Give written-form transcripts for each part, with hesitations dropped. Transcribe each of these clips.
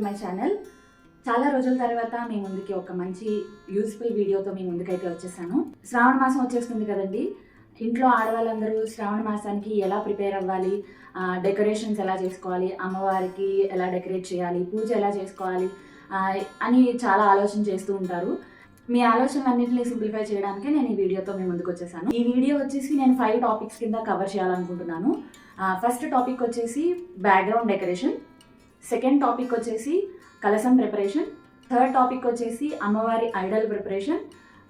My channel. చాలా రోజుల తర్వాత మీ ముందుకి ఒక మంచి యూస్ఫుల్ వీడియోతో మీ ముందుకైతే వచ్చేసాను. శ్రావణ మాసం వచ్చేస్తుంది కదండి. ఇంట్లో ఆడవాళ్ళందరూ శ్రావణ మాసానికి ఎలా ప్రిపేర్ అవ్వాలి, డెకరేషన్స్ ఎలా చేసుకోవాలి, అమ్మవారికి ఎలా డెకరేట్ చేయాలి, పూజ ఎలా చేసుకోవాలి అని చాలా ఆలోచన చేస్తూ ఉంటారు. మీ ఆలోచనలన్నింటినీ సింప్లిఫై చేయడానికి నేను ఈ వీడియోతో మీ ముందుకు వచ్చేసాను. ఈ వీడియో వచ్చేసి నేను 5 టాపిక్స్ కింద కవర్ చేయాలనుకుంటున్నాను. ఫస్ట్ టాపిక్ వచ్చేసి బ్యాక్గ్రౌండ్ డెకరేషన్, సెకండ్ టాపిక్ వచ్చేసి కలసం ప్రిపరేషన్, థర్డ్ టాపిక్ వచ్చేసి అమ్మవారి ఐడల్ ప్రిపరేషన్,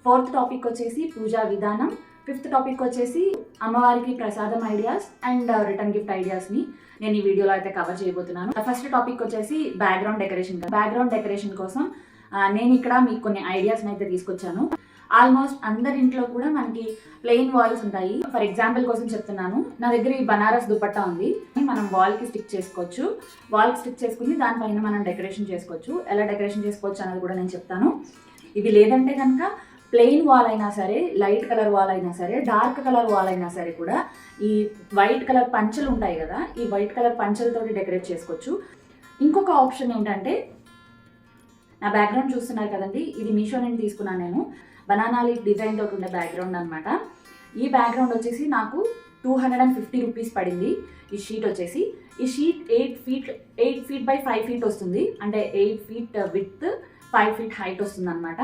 ఫోర్త్ టాపిక్ వచ్చేసి పూజా విధానం, ఫిఫ్త్ టాపిక్ వచ్చేసి అమ్మవారికి ప్రసాదం ఐడియాస్ అండ్ రిటర్న్ గిఫ్ట్ ఐడియాస్ని నేను ఈ వీడియోలో అయితే కవర్ చేయబోతున్నాను. ఫస్ట్ టాపిక్ వచ్చేసి బ్యాక్గ్రౌండ్ డెకరేషన్. బ్యాక్గ్రౌండ్ డెకరేషన్ కోసం నేను ఇక్కడ మీకు కొన్ని ఐడియాస్ని అయితే తీసుకొచ్చాను. ఆల్మోస్ట్ అందరి ఇంట్లో కూడా మనకి ప్లెయిన్ వాల్స్ ఉంటాయి. ఫర్ ఎగ్జాంపుల్ కోసం చెప్తున్నాను, నా దగ్గర ఈ బనారస్ దుపట్టా ఉంది. మనం వాల్కి స్టిక్ చేసుకోవచ్చు. వాల్కి స్టిక్ చేసుకుని దానిపైన మనం డెకరేషన్ చేసుకోవచ్చు. ఎలా డెకరేషన్ చేసుకోవచ్చు అనేది కూడా నేను చెప్తాను. ఇది లేదంటే కనుక ప్లెయిన్ వాల్ అయినా సరే, లైట్ కలర్ వాల్ అయినా సరే, డార్క్ కలర్ వాల్ అయినా సరే కూడా ఈ వైట్ కలర్ పంచలు ఉంటాయి కదా, ఈ వైట్ కలర్ పంచలతోటి డెకరేట్ చేసుకోవచ్చు. ఇంకొక ఆప్షన్ ఏంటంటే, నా బ్యాక్గ్రౌండ్ చూస్తున్నారు కదండి, ఇది మీషో నుంచి తీసుకున్నాను నేను. బనానా లీఫ్ డిజైన్ తోటి ఉండే బ్యాక్గ్రౌండ్ అనమాట. ఈ బ్యాక్గ్రౌండ్ వచ్చేసి నాకు 250 రూపీస్ పడింది. ఈ షీట్ వచ్చేసి, ఈ షీట్ 8 ఫీట్ బై 5 ఫీట్ వస్తుంది. అంటే 8 ఫీట్ విడ్త్, 5 ఫీట్ హైట్ వస్తుంది అనమాట.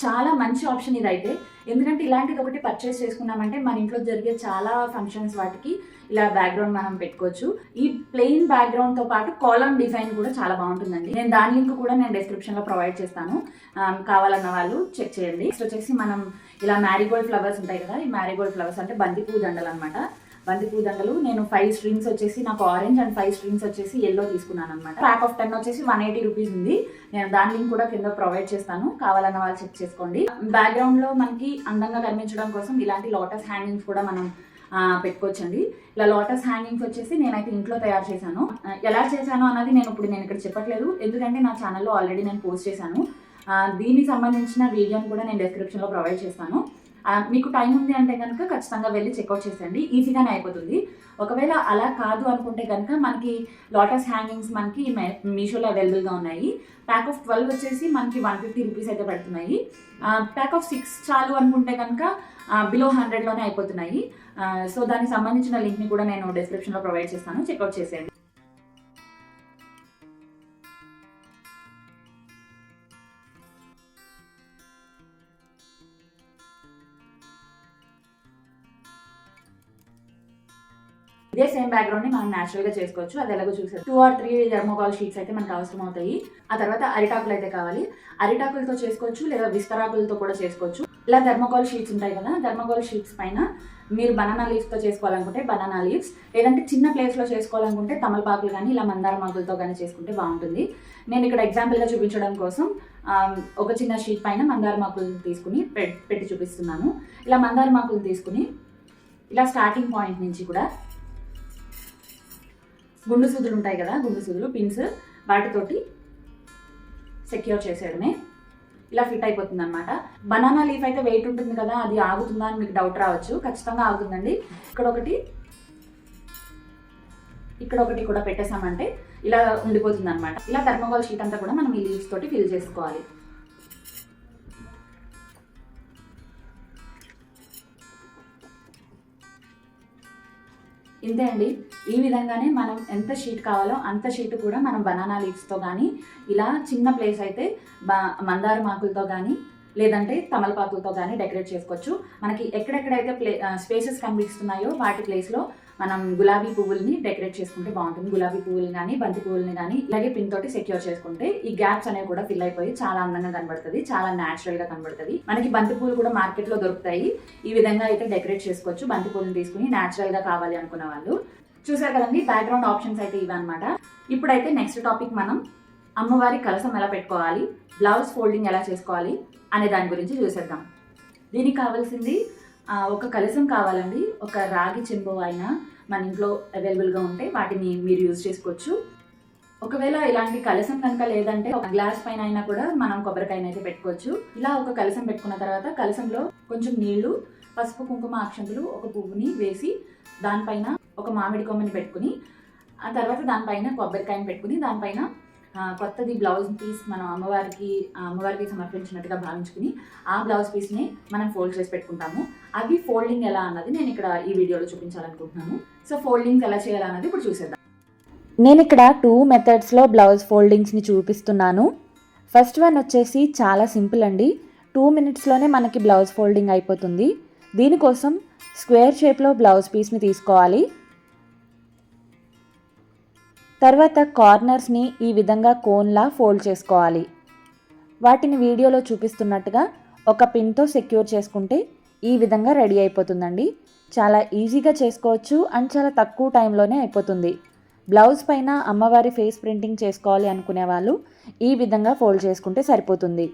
చాలా మంచి ఆప్షన్ ఇదైతే. ఎందుకంటే ఇలాంటిది ఒకటి పర్చేస్ చేసుకున్నామంటే మన ఇంట్లో జరిగే చాలా ఫంక్షన్స్ వాటికి ఇలా బ్యాక్గ్రౌండ్ మనం పెట్టుకోవచ్చు. ఈ ప్లెయిన్ బ్యాక్గ్రౌండ్తో పాటు కాలమ్ డిజైన్ కూడా చాలా బాగుంటుందండి. నేను దాని లింక్ కూడా నేను డిస్క్రిప్షన్లో ప్రొవైడ్ చేస్తాను, కావాలన్న వాళ్ళు చెక్ చేయండి. నెక్స్ట్ వచ్చేసి మనం ఇలా మ్యారీగోల్డ్ ఫ్లవర్స్ ఉంటాయి కదా, ఈ మ్యారీగోల్డ్ ఫ్లవర్స్ అంటే బంతిపూ దండలు అనమాట. బంతిపూ దండలు నేను 5 స్ట్రింగ్స్ వచ్చేసి నాకు ఆరెంజ్ అండ్ 5 స్ట్రింగ్స్ వచ్చేసి ఎల్లో తీసుకున్నాను అనమాట. ప్యాక్ ఆఫ్ 10 వచ్చేసి 180 రూపీస్ ఉంది. నేను దాని లింక్ కూడా కింద ప్రొవైడ్ చేస్తాను, కావాలన్న వాళ్ళు చెక్ చేసుకోండి. బ్యాక్గ్రౌండ్ లో మనకి అందంగా కనిపించడం కోసం ఇలాంటి లోటస్ హ్యాంగింగ్స్ కూడా మనం పెట్టుకోవచ్చండి. ఇలా లోటస్ హ్యాంగింగ్స్ వచ్చేసి నేనైతే ఇంట్లో తయారు చేశాను. ఎలా చేశాను అన్నది నేను ఇక్కడ చెప్పట్లేదు, ఎందుకంటే నా ఛానల్లో ఆల్రెడీ నేను పోస్ట్ చేశాను. దీనికి సంబంధించిన వీడియోని కూడా నేను డిస్క్రిప్షన్లో ప్రొవైడ్ చేస్తాను. మీకు టైం ఉంది అంటే కనుక ఖచ్చితంగా వెళ్ళి చెక్అవుట్ చేసేయండి, ఈజీగానే అయిపోతుంది. ఒకవేళ అలా కాదు అనుకుంటే కనుక మనకి లోటస్ హ్యాంగింగ్స్ మనకి మీషోలో అవైలబుల్గా ఉన్నాయి. ప్యాక్ ఆఫ్ 12 వచ్చేసి మనకి 150 రూపీస్ అయితే పడుతున్నాయి. ప్యాక్ ఆఫ్ 6 చాలు అనుకుంటే కనుక బిలో 100లోనే అయిపోతున్నాయి. సో దానికి సంబంధించిన లింక్ని కూడా నేను డిస్క్రిప్షన్లో ప్రొవైడ్ చేస్తాను, చెక్అవుట్ చేసేయండి. ఇదే సేమ్ బ్యాక్గ్రౌండ్ ని మనం న్యాచురల్ గా చేసుకోవచ్చు. అది ఎలాగో చూసారు. 2 or 3 థర్మోకాల్ షీట్స్ అయితే మనకు అవసరం అవుతాయి. ఆ తర్వాత అరిటాకులు అయితే కావాలి. అరిటాకులతో చేసుకోవచ్చు, లేదా విస్తరాకులతో కూడా చేసుకోవచ్చు. ఇలా థర్మోకాల్ షీట్స్ ఉంటాయి కదా, థర్మోకాల్ షీట్స్ పైన మీరు బనానా లీవ్స్ తో చేసుకోవాలనుకుంటే బనానా లీవ్స్, లేదంటే చిన్న ప్లేస్ లో చేసుకోవాలనుకుంటే తమలపాకులు కానీ ఇలా మందారం ఆకులతో కానీ చేసుకుంటే బాగుంటుంది. నేను ఇక్కడ ఎగ్జాంపుల్ గా చూపించడం కోసం ఒక చిన్న షీట్ పైన మందారం ఆకులు తీసుకుని పెట్టి చూపిస్తున్నాను. ఇలా మందారం ఆకులు తీసుకుని ఇలా స్టార్టింగ్ పాయింట్ నుంచి కూడా గుండు సూదులు ఉంటాయి కదా, గుండు సూదులు పిన్స్, వాటితోటి సెక్యూర్ చేసేయడమే. ఇలా ఫిట్ అయిపోతుంది అనమాట. బనానా లీఫ్ అయితే వెయిట్ ఉంటుంది కదా, అది ఆగుతుందా అని మీకు డౌట్ రావచ్చు. ఖచ్చితంగా ఆగుతుందండి. ఇక్కడ ఒకటి కూడా పెట్టేసామంటే ఇలా ఉండిపోతుంది అనమాట. ఇలా థర్మోకాల్ షీట్ అంతా కూడా మనం ఈ లీవ్స్ తోటి ఫిల్ చేసుకోవాలి. ఇంతే అండి. ఈ విధంగానే మనం ఎంత షీట్ కావాలో అంత షీట్ కూడా మనం బనానా లీవ్స్తో కానీ, ఇలా చిన్న ప్లేస్ అయితే మందారం ఆకులతో కానీ, లేదంటే తమలపాకులతో కానీ డెకరేట్ చేసుకోవచ్చు. మనకి ఎక్కడెక్కడైతే స్పేసెస్ కనిపిస్తున్నాయో వాటి ప్లేస్లో మనం గులాబీ పువ్వుల్ని డెకరేట్ చేసుకుంటే బాగుంటుంది. గులాబీ పువ్వులు కానీ, బంతి పువ్వుల్ని కానీ ఇలాగే పిన్ తోటి సెక్యూర్ చేసుకుంటే ఈ గ్యాప్స్ అనేవి కూడా ఫిల్ అయిపోయి చాలా అందంగా కనబడుతుంది, చాలా న్యాచురల్ గా కనబడుతుంది. మనకి బంతి పువ్వులు కూడా మార్కెట్ లో దొరుకుతాయి. ఈ విధంగా అయితే డెకరేట్ చేసుకోవచ్చు. బంతి పువ్వులను తీసుకుని న్యాచురల్ గా కావాలి అనుకున్న వాళ్ళు. చూసారు కదండి, బ్యాక్గ్రౌండ్ ఆప్షన్స్ అయితే ఇవన్నమాట. ఇప్పుడైతే నెక్స్ట్ టాపిక్ మనం అమ్మవారి కలసం ఎలా పెట్టుకోవాలి, బ్లౌజ్ ఫోల్డింగ్ ఎలా చేసుకోవాలి అనే దాని గురించి చూసేద్దాం. దీనికి కావాల్సింది ఒక కలసం కావాలండి. ఒక రాగి చెంబు అయినా మన ఇంట్లో అవైలబుల్గా ఉంటే వాటిని మీరు యూజ్ చేసుకోవచ్చు. ఒకవేళ ఇలాంటి కలసం కనుక లేదంటే ఒక గ్లాస్ పైన అయినా కూడా మనం కొబ్బరికాయని అయితే పెట్టుకోవచ్చు. ఇలా ఒక కలసం పెట్టుకున్న తర్వాత కలసంలో కొంచెం నీళ్లు, పసుపు, కుంకుమ, అక్షంతులు, ఒక పువ్వుని వేసి దానిపైన ఒక మామిడి కొమ్మని పెట్టుకుని, ఆ తర్వాత దానిపైన కొబ్బరికాయని పెట్టుకుని దానిపైన కొత్తది బ్లౌజ్ పీస్ మనం అమ్మవారికి సమర్పించినట్టుగా భావించుకుని ఆ బ్లౌజ్ పీస్ని మనం ఫోల్డ్ చేసి పెట్టుకుంటాము. అవి ఫోల్డింగ్ ఎలా అన్నది నేను ఇక్కడ ఈ వీడియోలో చూపించాలనుకుంటున్నాను. సో ఫోల్డింగ్స్ ఎలా చేయాలన్నది ఇప్పుడు చూసేద్దాం. నేను ఇక్కడ 2 మెథడ్స్లో బ్లౌజ్ ఫోల్డింగ్స్ని చూపిస్తున్నాను. ఫస్ట్ వన్ వచ్చేసి చాలా సింపుల్ అండి. 2 మినిట్స్లోనే మనకి బ్లౌజ్ ఫోల్డింగ్ అయిపోతుంది. దీనికోసం స్క్వేర్ షేప్లో బ్లౌజ్ పీస్ని తీసుకోవాలి. తర్వాత కార్నర్స్ని ఈ విధంగా కోన్లా ఫోల్డ్ చేసుకోవాలి. వాటిని వీడియోలో చూపిస్తున్నట్టుగా ఒక పిన్తో సెక్యూర్ చేసుకుంటే ఈ విధంగా రెడీ అయిపోతుందండి. చాలా ఈజీగా చేసుకోవచ్చు అండ్ చాలా తక్కువ టైంలోనే అయిపోతుంది. బ్లౌజ్ పైన అమ్మవారి ఫేస్ ప్రింటింగ్ చేసుకోవాలి అనుకునే వాళ్ళు ఈ విధంగా ఫోల్డ్ చేసుకుంటే సరిపోతుంది.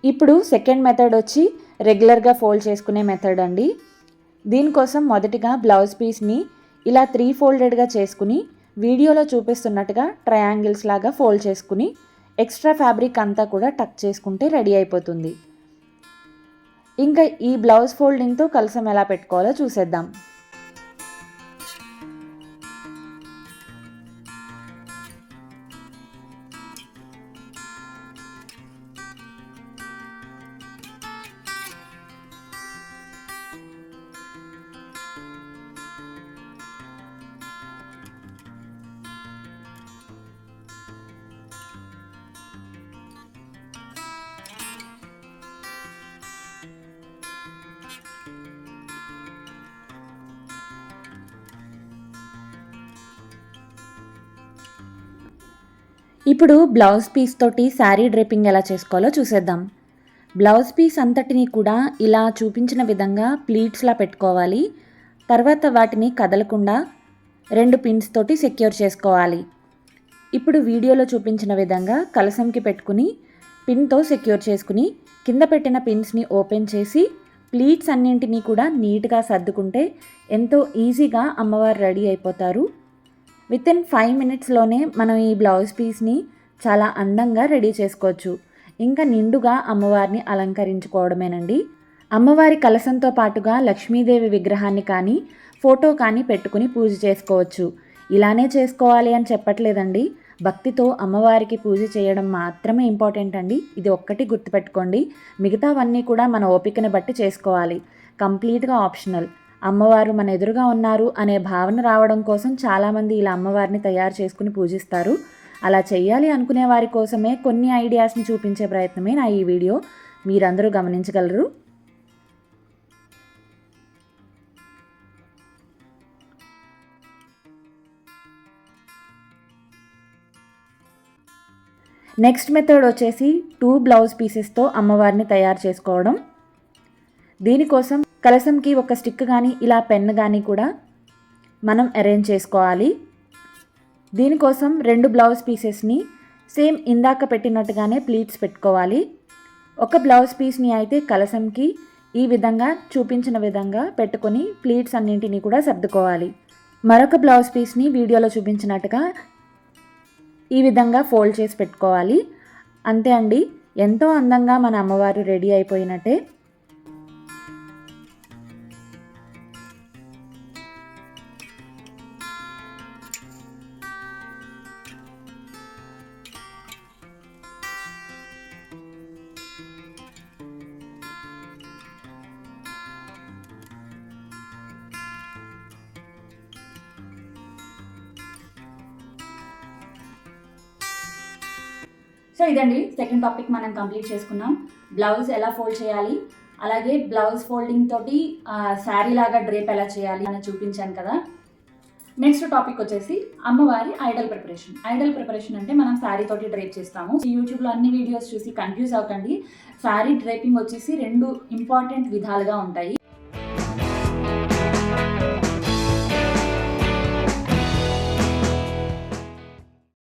ఇప్పుడు సెకండ్ మెథడ్ వచ్చి రెగ్యులర్గా ఫోల్డ్ చేసుకునే మెథడ్ అండి. దీనికోసం మొదటిగా బ్లౌజ్ పీస్ని ఇలా 3 ఫోల్డెడ్గా చేసుకుని వీడియోలో చూపిస్తున్నట్టుగా ట్రయాంగిల్స్ లాగా ఫోల్డ్ చేసుకుని ఎక్స్ట్రా ఫ్యాబ్రిక్ అంతా కూడా టక్ చేసుకుంటే రెడీ అయిపోతుంది. ఇంకా ఈ బ్లౌజ్ ఫోల్డింగ్తో కలసం ఎలా పెట్టుకోవాలో చూసేద్దాం. ఇప్పుడు బ్లౌజ్ పీస్ తోటి శారీ డ్రేపింగ్ ఎలా చేసుకోవాలో చూసేద్దాం. బ్లౌజ్ పీస్ అంతటిని కూడా ఇలా చూపించిన విధంగా ప్లీట్స్లా పెట్టుకోవాలి. తర్వాత వాటిని కదలకుండా 2 పిన్స్ తోటి సెక్యూర్ చేసుకోవాలి. ఇప్పుడు వీడియోలో చూపించిన విధంగా కలసంకి పెట్టుకుని పిన్తో సెక్యూర్ చేసుకుని కింద పెట్టిన పిన్స్ని ఓపెన్ చేసి ప్లీట్స్ అన్నింటినీ కూడా నీట్గా సర్దుకుంటే ఎంతో ఈజీగా అమ్మవారు రెడీ అయిపోతారు. వితిన్ 5 మినిట్స్లోనే మనం ఈ బ్లౌజ్ పీస్ని చాలా అందంగా రెడీ చేసుకోవచ్చు. ఇంకా నిండుగా అమ్మవారిని అలంకరించుకోవడమేనండి. అమ్మవారి కలశంతో పాటుగా లక్ష్మీదేవి విగ్రహాన్ని కానీ ఫోటో కానీ పెట్టుకుని పూజ చేసుకోవచ్చు. ఇలానే చేసుకోవాలి అని చెప్పట్లేదండి. భక్తితో అమ్మవారికి పూజ చేయడం మాత్రమే ఇంపార్టెంట్ అండి. ఇది ఒక్కటి గుర్తుపెట్టుకోండి. మిగతావన్నీ కూడా మన ఓపికని బట్టి చేసుకోవాలి. కంప్లీట్గా ఆప్షనల్. అమ్మవారు మన ఎదురుగా ఉన్నారు అనే భావన రావడం కోసం చాలామంది ఇలా అమ్మవారిని తయారు చేసుకుని పూజిస్తారు. అలా చెయ్యాలి అనుకునే వారి కోసమే కొన్ని ఐడియాస్ని చూపించే ప్రయత్నమే నా ఈ వీడియో. మీరందరూ గమనించగలరు. నెక్స్ట్ మెథడ్ వచ్చేసి 2 బ్లౌజ్ పీసెస్తో అమ్మవారిని తయారు చేసుకోవడం. దీనికోసం కలశంకి ఒక స్టిక్ కానీ ఇలా పెన్ కానీ కూడా మనం అరేంజ్ చేసుకోవాలి. దీనికోసం 2 బ్లౌజ్ పీసెస్ని సేమ్ ఇందాక పెట్టినట్టుగానే ప్లీట్స్ పెట్టుకోవాలి. ఒక బ్లౌజ్ పీస్ని అయితే కలశంకి ఈ విధంగా చూపించిన విధంగా పెట్టుకొని ప్లీట్స్ అన్నింటినీ కూడా సర్దుకోవాలి. మరొక బ్లౌజ్ పీస్ని వీడియోలో చూపించినట్టుగా ఈ విధంగా ఫోల్డ్ చేసి పెట్టుకోవాలి. అంతే అండి, ఎంతో అందంగా మన అమ్మవారు రెడీ అయిపోయినట్టే. సో ఇదండి సెకండ్ టాపిక్ మనం కంప్లీట్ చేసుకున్నాం. బ్లౌజ్ ఎలా ఫోల్డ్ చేయాలి, అలాగే బ్లౌజ్ ఫోల్డింగ్ తోటి శారీ లాగా డ్రేప్ ఎలా చేయాలి అని చూపించాను కదా. నెక్స్ట్ టాపిక్ వచ్చేసి అమ్మవారి ఐడల్ ప్రిపరేషన్. ఐడల్ ప్రిపరేషన్ అంటే మనం శారీ తోటి డ్రేప్ చేస్తాము. యూట్యూబ్లో అన్ని వీడియోస్ చూసి కన్ఫ్యూజ్ అవ్వకండి. శారీ డ్రేపింగ్ వచ్చేసి 2 ఇంపార్టెంట్ విధాలుగా ఉంటాయి.